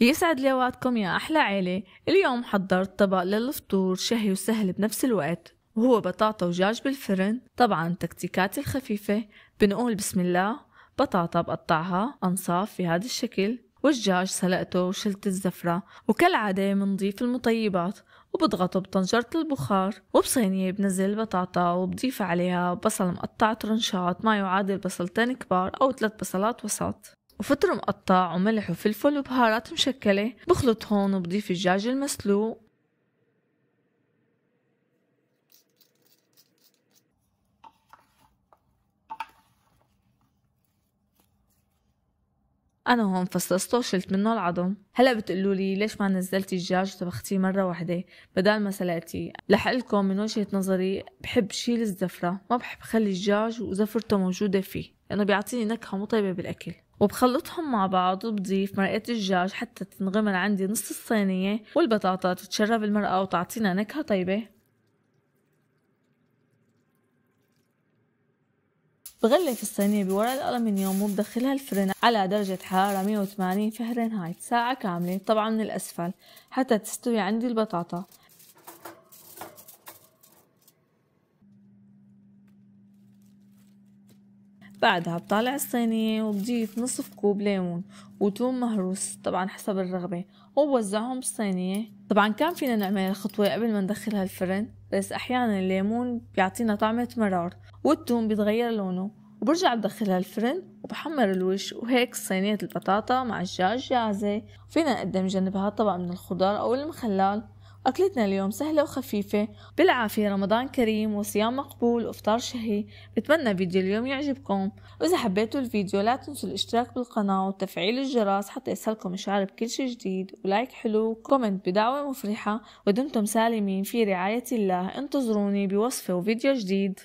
يسعد لي اوقاتكم يا احلى عيلة. اليوم حضرت طبق للفطور شهي وسهل بنفس الوقت، وهو بطاطا ودجاج بالفرن. طبعا تكتيكاتي الخفيفة، بنقول بسم الله. بطاطا بقطعها انصاف في هذا الشكل، والدجاج سلقته وشلت الزفرة، وكالعادة بنضيف المطيبات وبضغطه بطنجرة البخار. وبصينية بنزل البطاطا وبضيف عليها بصل مقطع ترنشات ما يعادل بصلتين كبار أو 3 بصلات وسط، وفطر مقطع وملح وفلفل وبهارات مشكلة. بخلط هون وبضيف الدجاج المسلوق. أنا هون فصصته وشلت منه العظم. هلا بتقولولي ليش ما نزلتي الدجاج وطبختيه مرة واحدة بدال ما سلقتيه؟ رح لكم من وجهة نظري بحب شيل الزفرة، ما بحب خلي الدجاج وزفرته موجودة فيه لأنه بيعطيني نكهة مو طيبة بالأكل. وبخلطهم مع بعض وبضيف مرقة الدجاج حتى تنغمر عندي نص الصينية، والبطاطا تتشرب المرقة وتعطينا نكهة طيبة. بغلف الصينية بورق الألمنيوم وبدخلها الفرن على درجة حرارة 180 فهرنهايت ساعة كاملة، طبعا من الأسفل حتى تستوي عندي البطاطا. بعدها بطالع الصينية وبضيف نصف كوب ليمون وتوم مهروس طبعا حسب الرغبة، وبوزعهم بالصينية. طبعا كان فينا نعمل الخطوة قبل ما ندخلها الفرن، بس أحيانا الليمون بيعطينا طعمة مرار والتوم بيتغير لونه. وبرجع بدخلها الفرن وبحمر الوش، وهيك صينية البطاطا مع الدجاج جاهزة. فينا نقدم جنبها طبق من الخضار أو المخلل. أكلتنا اليوم سهلة وخفيفة. بالعافية، رمضان كريم وصيام مقبول وإفطار شهي. بتمنى فيديو اليوم يعجبكم، وإذا حبيتوا الفيديو لا تنسوا الاشتراك بالقناة وتفعيل الجرس حتى يصلكم إشعار بكل شي جديد، ولايك حلو وكومنت بدعوة مفرحة. ودمتم سالمين في رعاية الله. انتظروني بوصفة وفيديو جديد.